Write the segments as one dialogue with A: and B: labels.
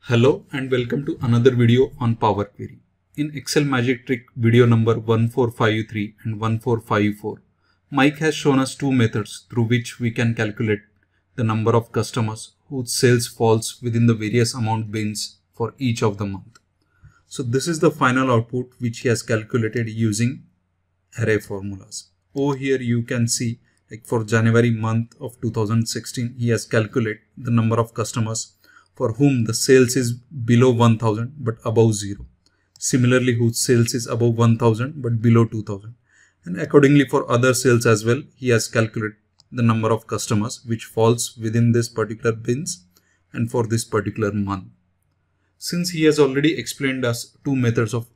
A: Hello and welcome to another video on Power Query. In Excel Magic Trick video number 1453 and 1454, Mike has shown us two methods through which we can calculate the number of customers whose sales falls within the various amount bins for each of the month. So this is the final output which he has calculated using array formulas. Over here you can see, like for January month of 2016, he has calculated the number of customers for whom the sales is below 1000 but above 0. Similarly, whose sales is above 1000 but below 2000. And accordingly for other sales as well, he has calculated the number of customers which falls within this particular bins and for this particular month. Since he has already explained us two methods of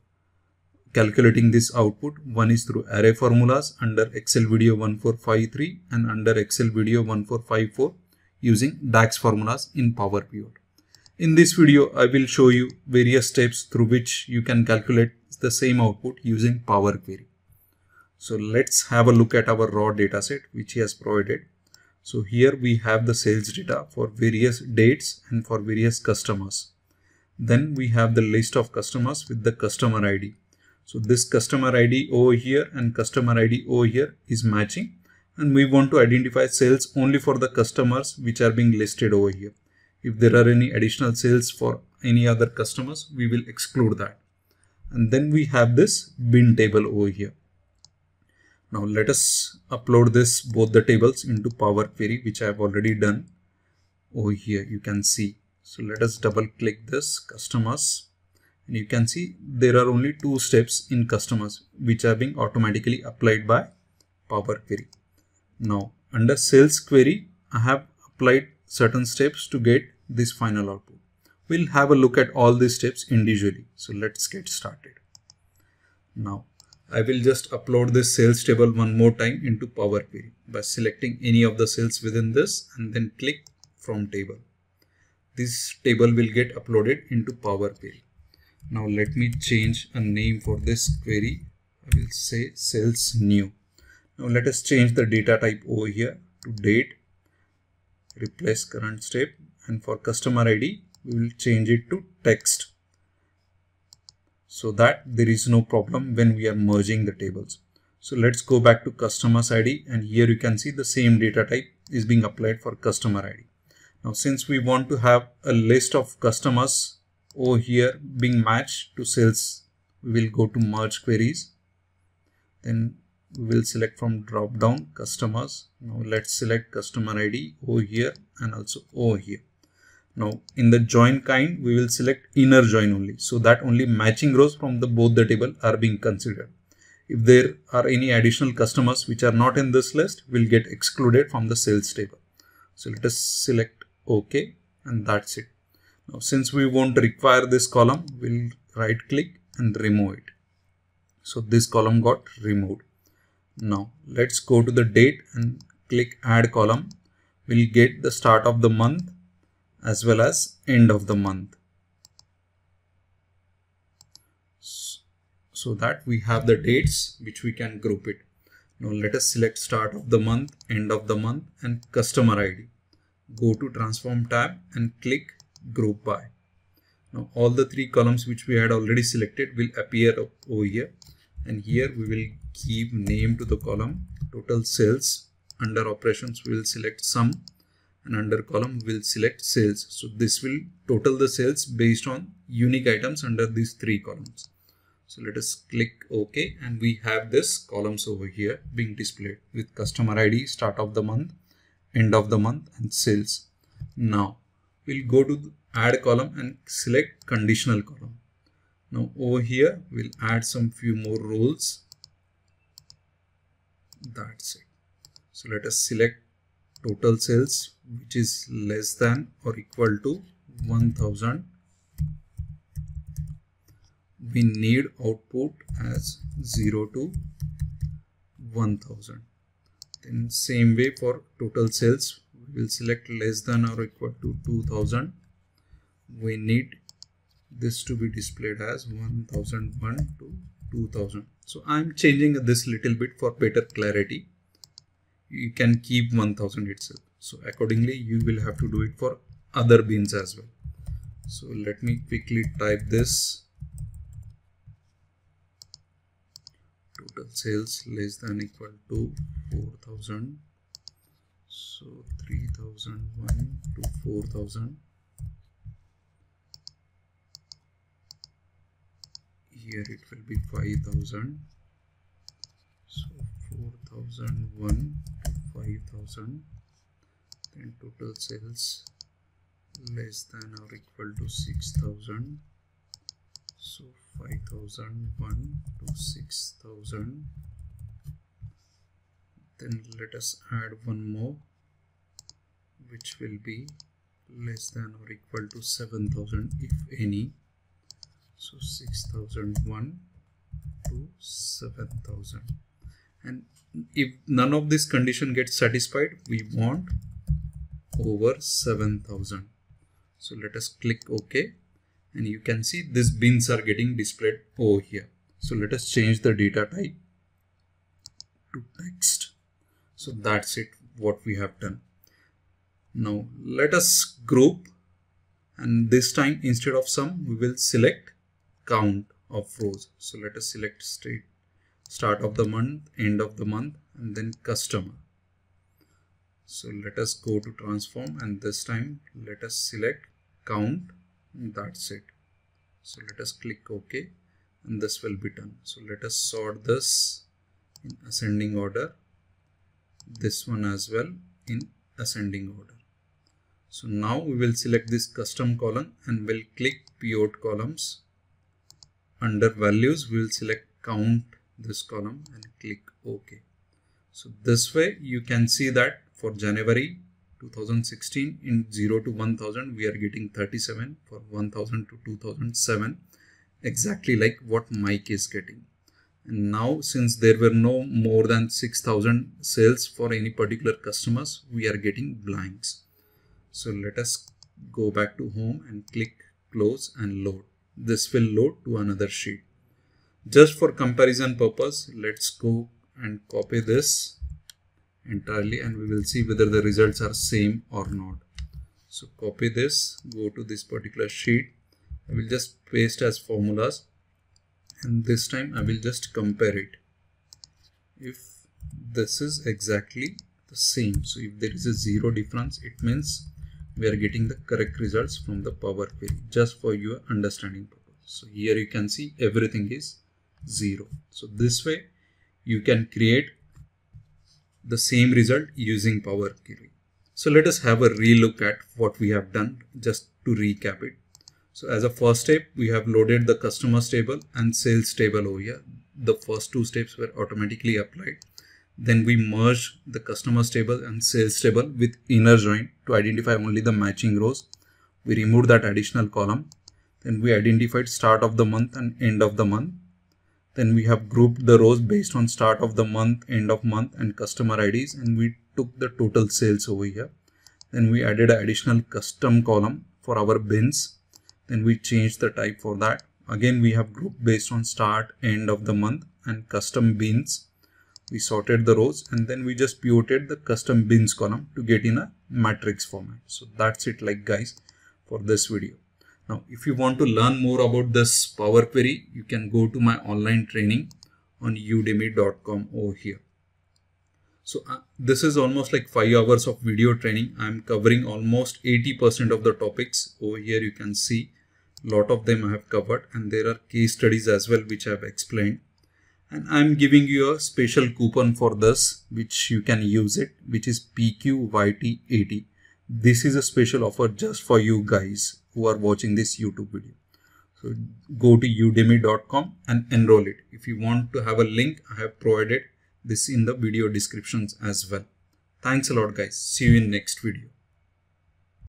A: calculating this output, one is through array formulas under Excel video 1453 and under Excel video 1454 using DAX formulas in Power Pivot. In this video, I will show you various steps through which you can calculate the same output using Power Query. So let's have a look at our raw data set which he has provided. So here we have the sales data for various dates and for various customers. Then we have the list of customers with the customer ID. So this customer ID over here and customer ID over here is matching, and we want to identify sales only for the customers which are being listed over here. If there are any additional sales for any other customers, we will exclude that. And then we have this bin table over here. Now let us upload both the tables into Power Query, which I have already done over here. You can see. So let us double click this customers, and you can see there are only two steps in customers which are being automatically applied by Power Query. Now under sales query, I have applied certain steps to get this final output. We'll have a look at all these steps individually. So let's get started. Now I will just upload this sales table one more time into Power Query by selecting any of the cells within this and then click from table. This table will get uploaded into Power Query. Now let me change a name for this query. I will say sales new. Now let us change the data type over here to date, replace current step, and for customer ID we will change it to text so that there is no problem when we are merging the tables. So let's go back to customers ID, and here you can see the same data type is being applied for customer ID. Now since we want to have a list of customers over here being matched to sales, we will go to merge queries. Then we will select from drop down customers. Now let's select customer ID over here and also over here. Now in the join kind, we will select inner join only, so that only matching rows from both the table are being considered. If there are any additional customers which are not in this list, will get excluded from the sales table. So let us select OK, and that's it. Now since we won't require this column, we'll right click and remove it. So this column got removed. Now let's go to the date and click add column. We'll get the start of the month as well as end of the month, so that we have the dates which we can group it. Now let us select start of the month, end of the month, and customer ID. Go to transform tab and click group by. Now all the three columns which we had already selected will appear over here, and here we will give name to the column total sales. Under operations we will select sum, and under column we will select sales. So this will total the sales based on unique items under these three columns. So let us click OK, and we have this columns over here being displayed with customer ID, start of the month, end of the month, and sales. Now we'll go to the add column and select conditional column. Now over here we'll add some few more rows. That's it. So let us select total sales which is less than or equal to 1000. We need output as 0 to 1000. Then same way for total sales, we will select less than or equal to 2000. We need this to be displayed as 1001 to 2000. So I'm changing this little bit for better clarity. You can keep 1000 itself. So accordingly, you will have to do it for other bins as well. So let me quickly type this. Total sales less than equal to 4,000. So 3,001 to 4,000. Here it will be 5,000. So 4,001 to 5,000. Then total sales less than or equal to 6,000. So 5,001 to 6,000. Then let us add one more, which will be less than or equal to 7,000 if any. So 6,001 to 7,000. And if none of this condition gets satisfied, we want over 7,000. So let us click OK, and you can see these bins are getting displayed over here. So let us change the data type to text. So that's it, what we have done. Now let us group, and this time instead of sum we will select count of rows. So let us select start of the month, end of the month, and then customer. So let us go to transform, and this time let us select count, and that's it. So let us click OK, and this will be done. So let us sort this in ascending order, this one as well in ascending order. So now we will select this custom column and we'll click pivot columns. Under values we will select count this column and click OK. So this way you can see that for January 2016 in 0 to 1000 we are getting 37, for 1000 to 2007 exactly like what Mike is getting. And now since there were no more than 6,000 sales for any particular customers, we are getting blanks. So let us go back to home and click close and load. This will load to another sheet. Just for comparison purpose, let's go and copy this entirely and we will see whether the results are same or not. So copy this, go to this particular sheet. I will just paste as formulas, and this time I will just compare it. If this is exactly the same, so if there is a zero difference, it means we are getting the correct results from the Power Query, just for your understanding purpose. So here you can see everything is 0. So this way you can create the same result using Power Query. So let us have a relook at what we have done, just to recap it. So as a first step, we have loaded the customers table and sales table over here. The first two steps were automatically applied. Then we merged the customers table and sales table with inner join to identify only the matching rows. We removed that additional column. Then we identified start of the month and end of the month. Then we have grouped the rows based on start of the month, end of month, and customer IDs, and we took the total sales over here. Then we added an additional custom column for our bins. Then we changed the type for that. Again, we have grouped based on start, end of the month, and custom bins. We sorted the rows, and then we just pivoted the custom bins column to get in a matrix format. So that's it, like guys, for this video. Now, if you want to learn more about this Power Query, you can go to my online training on udemy.com over here. So this is almost like 5 hours of video training. I'm covering almost 80% of the topics over here. You can see a lot of them I have covered, and there are case studies as well which I have explained. And I'm giving you a special coupon for this, which you can use it, which is PQYT80. This is a special offer just for you guys who are watching this YouTube video. So go to udemy.com and enroll it. If you want to have a link, I have provided this in the video descriptions as well. Thanks a lot guys. See you in next video.